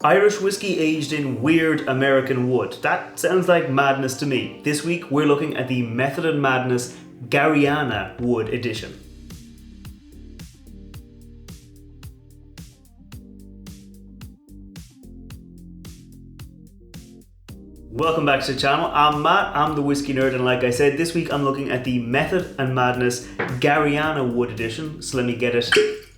Irish whiskey aged in weird American wood. That sounds like madness to me. This week we're looking at the Method and Madness Garryanna Wood edition. Welcome back to the channel. I'm Matt, I'm the Whiskey Nerd, and like I said, this week I'm looking at the Method and Madness Garryanna Wood edition. So let me get it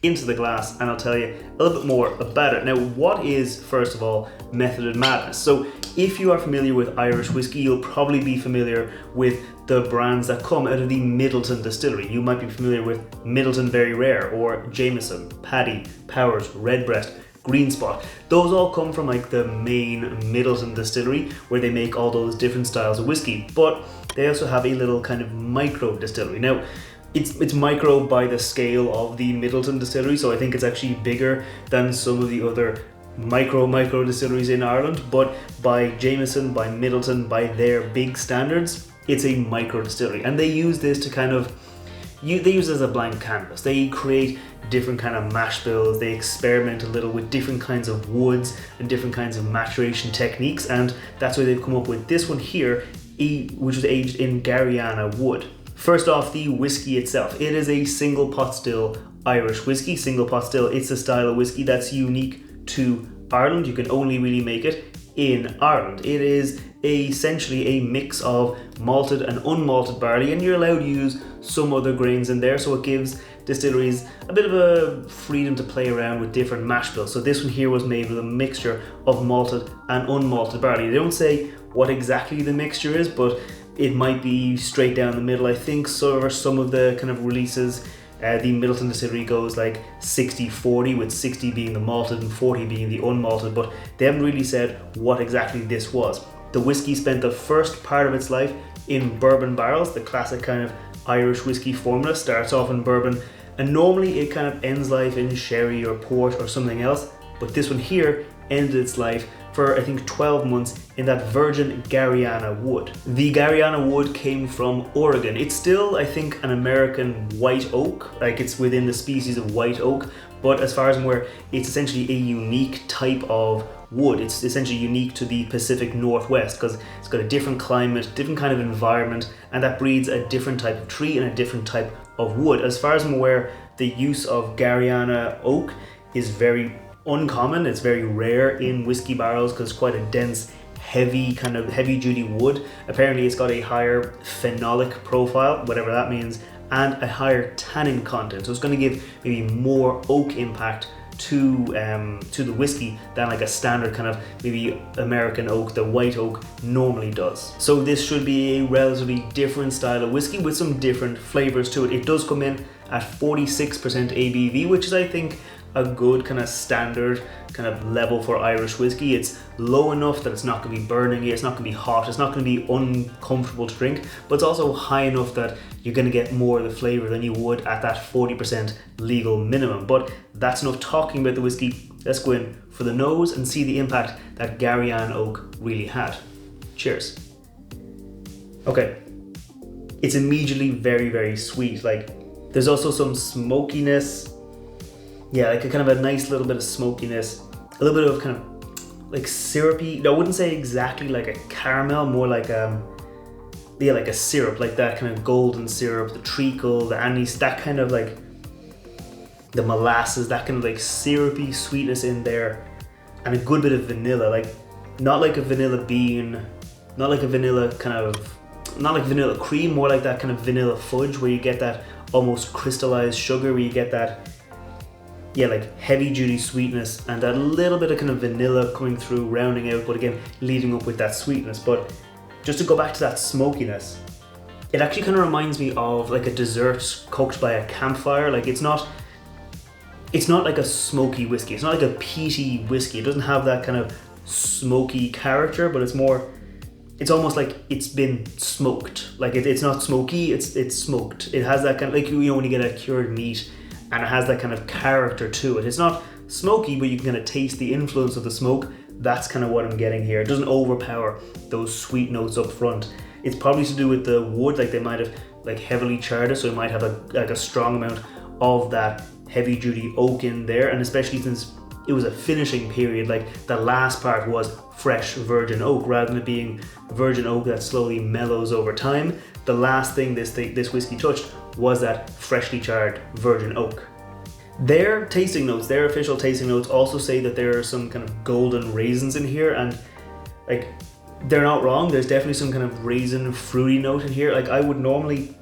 into the glass and I'll tell you a little bit more about it. Now, what is, first of all, Method and Madness? So if you are familiar with Irish whiskey, you'll probably be familiar with the brands that come out of the Midleton Distillery. You might be familiar with Midleton Very Rare, or Jameson, Paddy, Powers, Redbreast, Green Spot. Those all come from like the main Midleton Distillery, where they make all those different styles of whiskey. But they also have a little kind of micro-distillery. Now, it's micro by the scale of the Midleton Distillery, so I think it's actually bigger than some of the other micro distilleries in Ireland. But by Jameson, by Midleton, by their big standards, it's a micro distillery, and they use this to kind of they use it as a blank canvas. They create different kind of mash bills. They experiment a little with different kinds of woods and different kinds of maturation techniques, and that's why they've come up with this one here, which was aged in Garryanna wood. First off, the whiskey itself. It is a single pot still Irish whiskey. Single pot still, it's a style of whiskey that's unique to Ireland. You can only really make it in Ireland. It is essentially a mix of malted and unmalted barley, and you're allowed to use some other grains in there, so it gives distilleries a bit of a freedom to play around with different mash bills. So this one here was made with a mixture of malted and unmalted barley. They don't say what exactly the mixture is, but it might be straight down the middle. I think so. For some of the kind of releases, the Midleton Distillery goes like 60-40, with 60 being the malted and 40 being the unmalted, but they haven't really said what exactly this was. The whiskey spent the first part of its life in bourbon barrels. The classic kind of Irish whiskey formula starts off in bourbon, and normally it kind of ends life in sherry or port or something else, but this one here ended its life for I think 12 months in that virgin Garryanna wood. The Garryanna wood came from Oregon. It's still, I think, an American white oak, like it's within the species of white oak, but as far as I'm aware, it's essentially a unique type of wood. It's essentially unique to the Pacific Northwest because it's got a different climate, different kind of environment, and that breeds a different type of tree and a different type of wood. As far as I'm aware, the use of Garryanna oak is very uncommon. It's very rare in whiskey barrels because it's quite a dense, heavy duty wood. Apparently it's got a higher phenolic profile, whatever that means, and a higher tannin content. So it's going to give maybe more oak impact to the whiskey than like a standard kind of maybe American oak, the white oak, normally does. So this should be a relatively different style of whiskey with some different flavors to it. It does come in at 46% ABV, which is, I think, a good kind of standard kind of level for Irish whiskey. It's low enough that it's not going to be burning you, it's not going to be hot, it's not going to be uncomfortable to drink, but it's also high enough that you're going to get more of the flavor than you would at that 40% legal minimum. But that's enough talking about the whiskey. Let's go in for the nose and see the impact that Garryanna oak really had. Cheers. Okay, it's immediately very, very sweet. Like, there's also some smokiness. Yeah, like a kind of a nice little bit of smokiness, a little bit of kind of like syrupy. I wouldn't say exactly like a caramel, more like like a syrup, like that kind of golden syrup, the treacle, the anise, that kind of like the molasses, that kind of like syrupy sweetness in there, and a good bit of vanilla, like not like a vanilla bean, not like a vanilla kind of, not like vanilla cream, more like that kind of vanilla fudge where you get that almost crystallized sugar, where you get that, yeah, like heavy duty sweetness and that little bit of kind of vanilla coming through, rounding out, but again, leading up with that sweetness. But just to go back to that smokiness, it actually kind of reminds me of like a dessert cooked by a campfire. Like it's not like a smoky whiskey. It's not like a peaty whiskey. It doesn't have that kind of smoky character, but it's almost like it's been smoked. Like it's not smoky, it's smoked. It has that kind of, like, you know, when you get a cured meat, and it has that kind of character to it. It's not smoky, but you can kind of taste the influence of the smoke. That's kind of what I'm getting here. It doesn't overpower those sweet notes up front. It's probably to do with the wood, like they might have like heavily charred it, so it might have a strong amount of that heavy duty oak in there, and especially since it was a finishing period. Like the last part was fresh virgin oak, rather than it being virgin oak that slowly mellows over time. The last thing this whiskey touched was that freshly charred virgin oak. Their tasting notes, their official tasting notes, also say that there are some kind of golden raisins in here, and like they're not wrong. There's definitely some kind of raisin fruity note in here. Like I would normally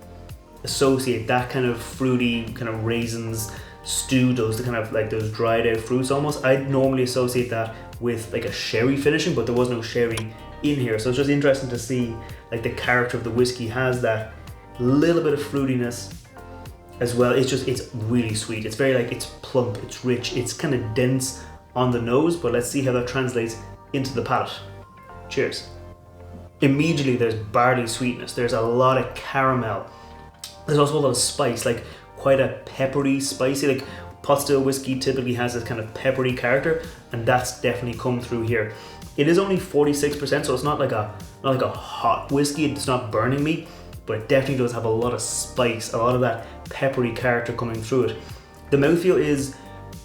associate that kind of fruity, kind of raisins, stewed, those kind of like those dried out fruits almost. I'd normally associate that with like a sherry finishing, but there was no sherry in here. So it's just interesting to see like the character of the whiskey has that little bit of fruitiness as well. It's really sweet. It's very like, it's plump, it's rich, it's kind of dense on the nose, but let's see how that translates into the palate. Cheers. Immediately there's barley sweetness, there's a lot of caramel, there's also a lot of spice, like quite a peppery, spicy, like pot still whiskey typically has this kind of peppery character, and that's definitely come through here. It is only 46%, so it's not like a hot whiskey, it's not burning me, but it definitely does have a lot of spice, a lot of that peppery character coming through it. The mouthfeel is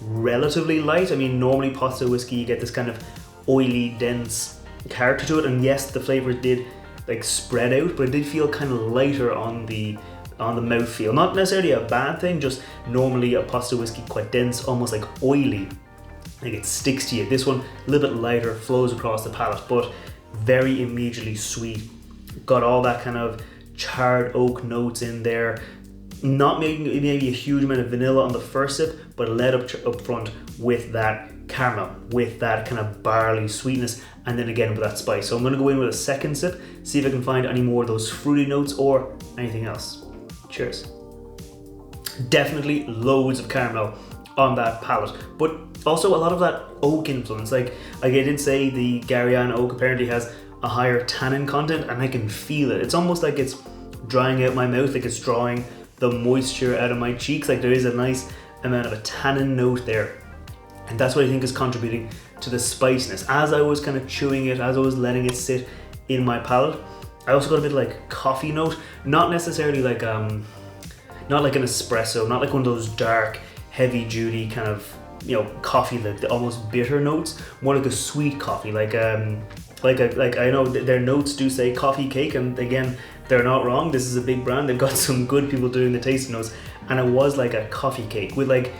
relatively light. I mean, normally pot still whiskey, you get this kind of oily, dense character to it, and yes, the flavors did like spread out, but it did feel kind of lighter on the mouthfeel. Not necessarily a bad thing, just normally a pot still whiskey quite dense, almost like oily, like it sticks to you. This one a little bit lighter, flows across the palate, but very immediately sweet. Got all that kind of charred oak notes in there. Not maybe a huge amount of vanilla on the first sip, but led up front with that caramel, with that kind of barley sweetness, and then again with that spice. So I'm going to go in with a second sip, see if I can find any more of those fruity notes or anything else. Cheers. Definitely loads of caramel on that palate, but also a lot of that oak influence. Like I did say, the Garryanna Oak apparently has a higher tannin content, and I can feel it. It's almost like it's drying out my mouth, like it's drawing the moisture out of my cheeks. Like there is a nice amount of a tannin note there, and that's what I think is contributing to the spiciness. As I was kind of chewing it, as I was letting it sit in my palate, I also got a bit of like coffee note, not necessarily like not like an espresso, not like one of those dark, heavy duty kind of, you know, coffee, like the almost bitter notes, more like a sweet coffee, like I know their notes do say coffee cake, and again, they're not wrong. This is a big brand, they've got some good people doing the tasting notes, and it was like a coffee cake with, like,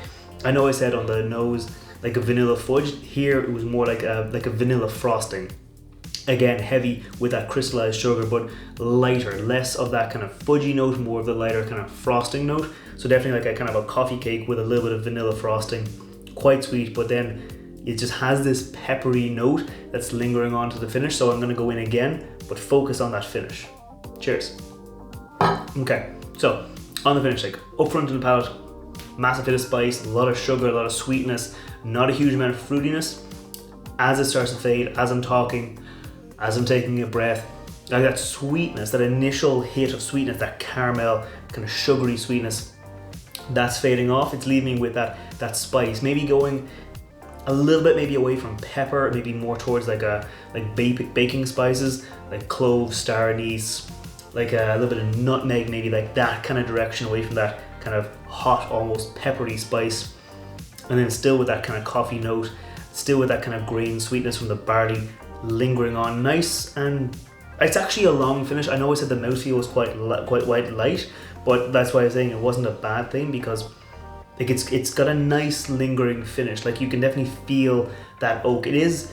I know I said on the nose like a vanilla fudge, here it was more like a vanilla frosting. Again, heavy with that crystallized sugar, but lighter, less of that kind of fudgy note, more of the lighter kind of frosting note. So definitely like a kind of a coffee cake with a little bit of vanilla frosting. Quite sweet, but then it just has this peppery note that's lingering on to the finish. So I'm gonna go in again, but focus on that finish. Cheers. Okay, so on the finish, like up front in the palate, massive bit of spice, a lot of sugar, a lot of sweetness, not a huge amount of fruitiness. As it starts to fade, as I'm talking, as I'm taking a breath, like that sweetness, that initial hit of sweetness, that caramel, kind of sugary sweetness, that's fading off. It's leaving me with that spice, maybe going a little bit maybe away from pepper, maybe more towards like baking spices, like clove, star anise, like a little bit of nutmeg, maybe like that kind of direction, away from that kind of hot, almost peppery spice. And then still with that kind of coffee note, still with that kind of grain sweetness from the barley lingering on. Nice, and it's actually a long finish. I know I said the mouthfeel was quite light, but that's why I was saying it wasn't a bad thing, because like it's got a nice lingering finish. Like you can definitely feel that oak. It is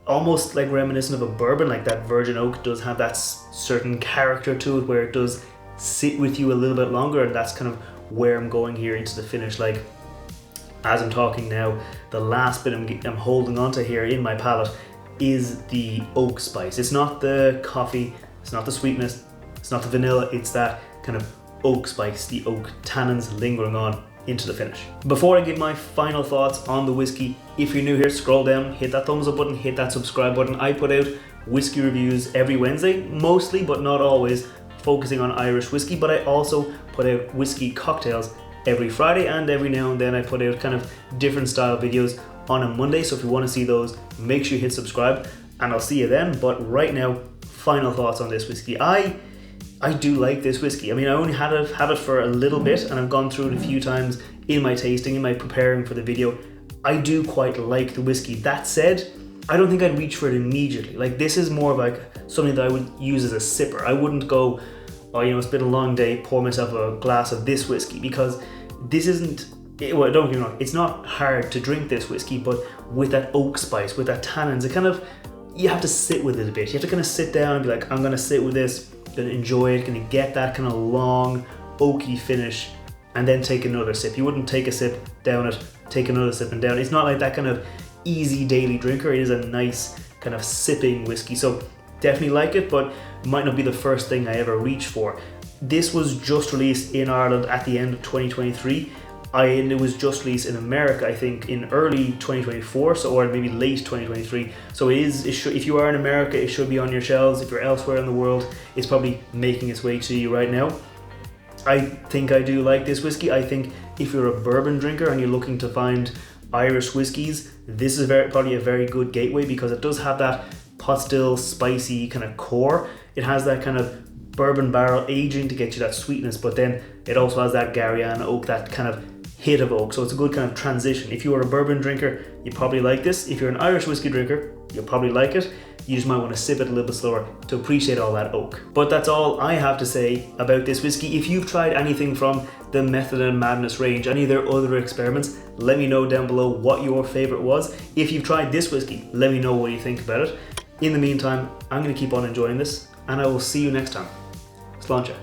almost like reminiscent of a bourbon, like that virgin oak does have that certain character to it where it does sit with you a little bit longer, and that's kind of where I'm going here into the finish. Like as I'm talking now, the last bit I'm holding onto here in my palate is the oak spice. It's not the coffee, it's not the sweetness, it's not the vanilla, it's that kind of oak spice, the oak tannins lingering on into the finish. Before I give my final thoughts on the whiskey, if you're new here, scroll down, hit that thumbs up button, hit that subscribe button. I put out whiskey reviews every Wednesday, mostly but not always focusing on Irish whiskey, but I also put out whiskey cocktails every Friday, and every now and then I put out kind of different style videos on a Monday. So if you want to see those, make sure you hit subscribe, and I'll see you then. But right now, final thoughts on this whiskey. I do like this whiskey. I mean, I only had it for a little bit, and I've gone through it a few times in my tasting, in my preparing for the video. I do quite like the whiskey. That said, I don't think I'd reach for it immediately. Like, this is more of like something that I would use as a sipper. I wouldn't go, oh, you know, it's been a long day, pour myself a glass of this whiskey, because this isn't, well, don't get me wrong, it's not hard to drink this whiskey, but with that oak spice, with that tannins, it kind of, you have to sit with it a bit. You have to kind of sit down and be like, I'm gonna sit with this, gonna enjoy it, gonna get that kind of long, oaky finish, and then take another sip. You wouldn't take a sip, down it, take another sip and down. It's not like that kind of easy daily drinker. It is a nice kind of sipping whiskey. So definitely like it, but might not be the first thing I ever reach for. This was just released in Ireland at the end of 2023. And it was just released in America, I think, in early 2024, so, or maybe late 2023. So if you are in America, it should be on your shelves. If you're elsewhere in the world, it's probably making its way to you right now. I think I do like this whiskey. I think if you're a bourbon drinker and you're looking to find Irish whiskies, this is probably a very good gateway, because it does have that pot still spicy kind of core. It has that kind of bourbon barrel aging to get you that sweetness, but then it also has that Garryanna Oak, that kind of hit of oak. So it's a good kind of transition. If you are a bourbon drinker, you probably like this. If you're an Irish whiskey drinker, you'll probably like it. You just might want to sip it a little bit slower to appreciate all that oak. But that's all I have to say about this whiskey. If you've tried anything from the Method and Madness range, any of their other experiments, let me know down below what your favorite was. If you've tried this whiskey, let me know what you think about it. In the meantime, I'm going to keep on enjoying this, and I will see you next time. Sláinte.